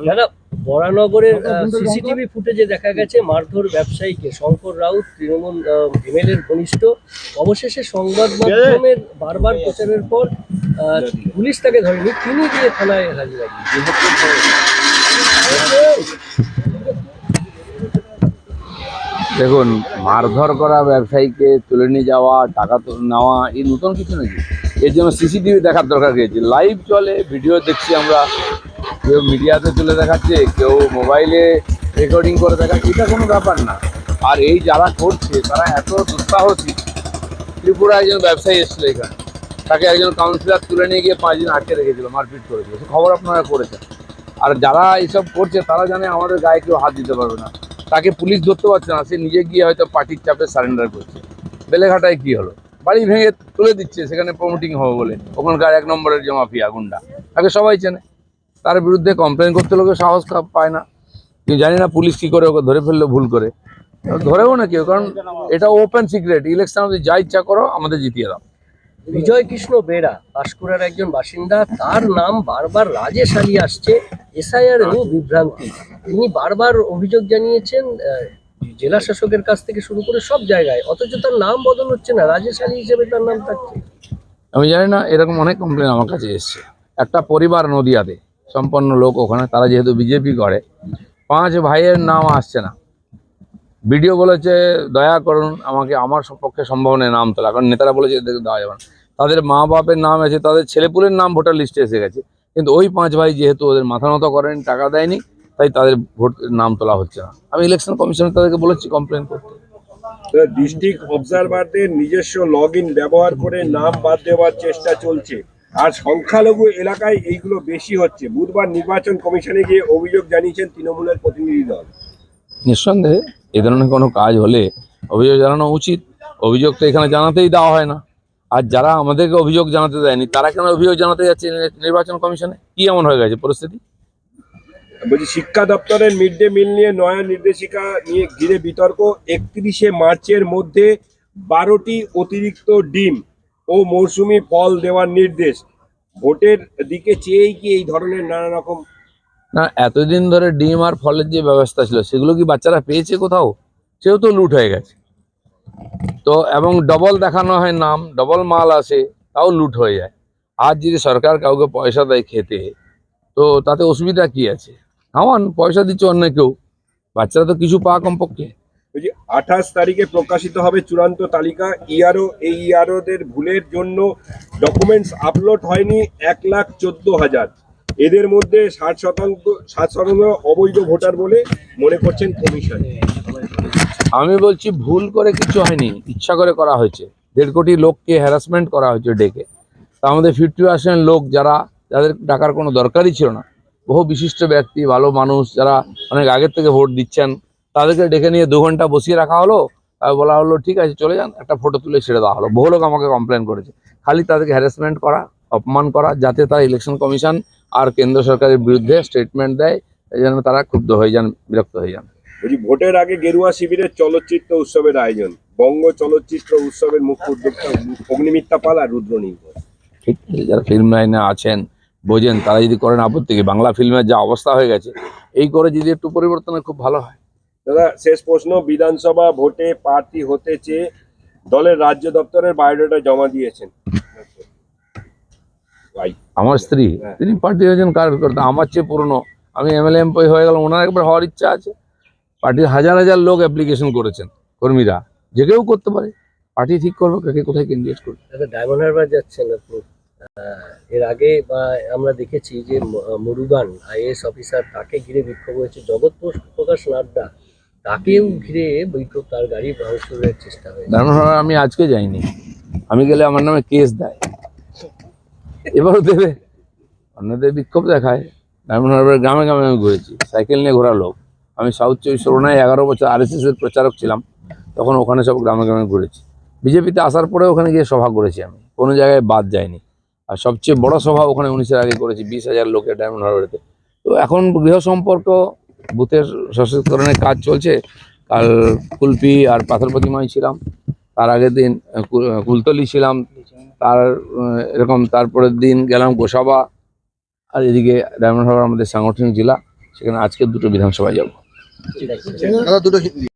দাদা, বরানগরের সিসিটিভি ফুটেজে দেখা গেছে মারধর ব্যবসায়ীকে শঙ্কর রাউত, তৃণমূল এমএলএর ঘনিষ্ঠ। অবশেষে সংবাদ মাধ্যমের বারবার প্রচারের পর পুলিশ তাকে ধরেনি, তিনি গিয়ে থানায় হাজির। দেখুন, মারধর করা ব্যবসায়ীকে তুলে নিয়ে যাওয়া, টাকা নেওয়া, এই নতুন কিছু নাকি? এর জন্য সিসিটিভি দেখার দরকার রয়েছে। লাইভ চলে, ভিডিও দেখছি আমরা, কেউ মিডিয়াতে তুলে দেখাচ্ছে, কেউ মোবাইলে রেকর্ডিং করে দেখাচ্ছে, এটা কোনো ব্যাপার না। আর এই যারা করছে তারা এত দুঃসাহসী। ত্রিপুরা একজন ব্যবসায়ী এসেছিল এখানে, তাকে একজন কাউন্সিলর তুলে নিয়ে গিয়ে 5 দিন আটকে রেখেছিল, মারপিট করেছিল, সে খবর আপনারা করেছেন। আর যারা এইসব করছে তারা জানে আমাদের গায়ে কেউ হাত দিতে পারবে না। তাকে পুলিশ ধরতে পারছে না, সে নিজে গিয়ে হয়তো পার্টির চাপে সারেন্ডার করছে। বেলেঘাটায় কি হলো, বাড়ি ভেঙে তুলে দিচ্ছে সেখানে প্রমোটিং হবে বলে, ওখানকার 1 নম্বরের যে মাফিয়া গুন্ডা, তাকে সবাই চেনে। তার বিরুদ্ধে কমপ্লেন করতে লোকে সাহস পায় না। কিন্তু জানি না পুলিশ কী করে ওকে ধরে ফেললো ভুল করে, ধরেও না কেউ, কারণ এটা ওপেন সিক্রেট। ইলেকশন যা ইচ্ছা করো, আমাদের জিতিয়ে দাও। বিজয় কৃষ্ণ বেরা পাঁশকুড়ার একজন বাসিন্দা, তার নাম বারবার রাজেশ আলী আসছে, এসআইআরেও বিভ্রান্তি। তিনি বারবার অভিযোগ জানিয়েছেন জেলা শাসকের কাছ থেকে শুরু করে সব জায়গায়, অথচ তার নাম বদল হচ্ছে না, রাজেশ আলী হিসেবে তার নাম থাকছে। আমি জানি না, এরকম অনেক কমপ্লেন আমার কাছে এসছে। একটা পরিবার নদিয়াতে, সম্পন্ন লোক ওখানে, তারা যেহেতু বিজেপি করে, 5 ভাইয়ের নাম আসছে না। ভিডিও বলেছে দয়া করুন আমাকে, আমার পক্ষে সম্ভব নেই নাম তোলা, কারণ নেতারা বলেছে এদেরকে দেওয়া যাবে না। তাদের মা বাপের নাম আছে, তাদের ছেলেপুলের নাম ভোটার লিস্টে এসে গেছে, কিন্তু ওই 5 ভাই যেহেতু ওদের মাথা নত করেন, টাকা দেয়নি, তাই তাদের ভোট নাম তোলা হচ্ছে না। আমি ইলেকশন কমিশনে তাদেরকে বলেছি কমপ্লেন করতে। ডিস্ট্রিক্ট অবজারভারদের নিজস্ব লগইন ব্যবহার করে নাম বাদ দেওয়ার চেষ্টা চলছে, আর সংখ্যালঘু এলাকায় এইগুলো বেশি হচ্ছে। বুধবার নির্বাচন কমিশনে গিয়ে অভিযোগ জানিয়েছেন তৃণমূলের প্রতিনিধি দল। নিঃসন্দেহে এই ধরনের কোনো কাজ হলে অভিযোগ জানানো উচিত। অভিযোগ তো এখানে জানাতেই দেওয়া হয় না, আর যারা আমাদেরকে অভিযোগ জানাতে দেয়নি তারা কেন অভিযোগ জানাতে যাচ্ছে নির্বাচন কমিশনে? কি এমন হয়ে গেছে পরিস্থিতি? বলছি, শিক্ষা দপ্তরের মিড ডে মিল নিয়ে নয়া নির্দেশিকা নিয়ে ঘিরে বিতর্ক। 31শে মার্চের মধ্যে 12টি অতিরিক্ত ডিম ও মৌসুমি ফল দেওয়ার নির্দেশ। ভোটের দিকে চেয়েই কি এই ধরনের নানা রকম? না, এতদিন ধরে ডিম আর ফলের যে ব্যবস্থা ছিল সেগুলো কি বাচ্চারা পেয়েছে কোথাও? সেও তো লুট হয়ে গেছে। তো এবং ডবল দেখানো হয় নাম, ডবল মাল আসে, তাও লুট হয়ে যায়। আজ যদি সরকার কাউকে পয়সা দেয় খেতে, তো তাতে অসুবিধা কি আছে? খাওয়ান, পয়সা দিচ্ছে অন্য কেউ, বাচ্চারা তো কিছু পাওয়া কমপক্ষে। 28 তারিখে প্রকাশিত হবে চূড়ান্ত তালিকা। ইআরও, এই ইআরওদের ভুলের জন্য ডকুমেন্টস আপলোড হয়নি 1,14,000। এদের মধ্যে 60% অবৈধ ভোটার বলে মনে করছেন কমিশন। আমি বলছি ভুল করে কিছু হয়নি, ইচ্ছা করে করা হয়েছে। 1.5 কোটি লোককে হ্যারাসমেন্ট করা হয়েছে ডেকে। তার মধ্যে 50% লোক যাদের ডাকার কোনো দরকারই ছিল না, বহু বিশিষ্ট ব্যক্তি, ভালো মানুষ, যারা অনেক আগের থেকে ভোট দিচ্ছেন, তাদেরকে ডেকে নিয়ে 2 ঘন্টা বসিয়ে রাখা হলো। আর বলা হলো ঠিক আছে চলে যান, একটা ফটো তুলে ছেড়ে দেওয়া হলো। বহু লোক আমাকে কমপ্লেন করেছে। খালি তাদেরকে হ্যারাসমেন্ট করা, অপমান করা, যাতে তারা ইলেকশন কমিশন আর কেন্দ্র সরকারের বিরুদ্ধে স্টেটমেন্ট দেয়, এই জন্য তারা ক্ষুব্ধ হয়ে যান, বিরক্ত হয়ে যান। ভোটের আগে গেরুয়া শিবিরের চলচ্চিত্র উৎসবের আয়োজন। বঙ্গ চলচ্চিত্র উৎসবের মুখ্য উদ্যোক্তা অগ্নিমিত্রা পাল আর রুদ্রনীল। ঠিক আছে, যারা ফিল্ম লাইনে আছেন বোঝেন, তারা যদি করেন আপত্তি কি? বাংলা ফিল্মের যা অবস্থা হয়ে গেছে, এই করে যদি একটু পরিবর্তনে খুব ভালো হয়। দাদা, শেষ প্রশ্ন। বিধানসভা ভোটে প্রার্থী হতে চেয়ে দলের রাজ্য দপ্তরের বায়োডাটা জমা দিয়েছেন আমার স্ত্রী, তিনি পার্টি হয়েছেন কার্যকর্তা, আমার চেয়ে পুরনো। আমি এমএলএ এমপি হয়ে গেলাম, ওনার একবার হওয়ার ইচ্ছা আছে। পার্টির হাজার হাজার লোক অ্যাপ্লিকেশন করেছেন, কর্মীরা, যে কেউ করতে পারে। পার্টি ঠিক করবে কাকে কোথায় ক্যান্ডিডেট করবে। ডায়মন্ড হারবার যাচ্ছেন আপনি, এর আগে আমরা দেখেছি যে মুরুগান আইএস অফিসার, তাকে ঘিরে বিক্ষোভ হয়েছে। জগৎ প্রকাশ নাড্ডা, তাকেও ঘিরে বিক্ষোভ, তার গাড়ি ভাঙচুরের চেষ্টা হয়েছে। ডায়মন্ড হারবার আমি আজকে যাইনি, আমি গেলে আমার নামে কেস দেয়, এবারও দেবে। অন্যদের বিক্ষোভ দেখায়। ডায়মন্ড হারবার গ্রামে গ্রামে আমি ঘুরেছি, সাইকেল নিয়ে ঘোরা লোক। আমি সাউথ 24 পরগনায় 11 বছর RSS এর প্রচারক ছিলাম, তখন ওখানে সব গ্রামে গ্রামে ঘুরেছি। বিজেপিতে আসার পরে ওখানে গিয়ে সভা করেছি, আমি কোনো জায়গায় বাদ যাইনি। আর সবচেয়ে বড় সভা ওখানে 19-এর আগে করেছি, 20,000 লোকের ডায়মন্ড হারবারেতে। তো এখন গৃহ সম্পর্ক, বুথের সশক্তিকরণের কাজ চলছে। কাল কুলপি আর পাথর প্রতিমায় ছিলাম, তার আগের দিন কুলতলি ছিলাম, তার এরকম তারপরের দিন গেলাম গোসাবা, আর এদিকে ডায়মন্ড হারবার আমাদের সাংগঠনিক জেলা, সেখানে আজকে দুটো বিধানসভায় যাব। ঠিক আছে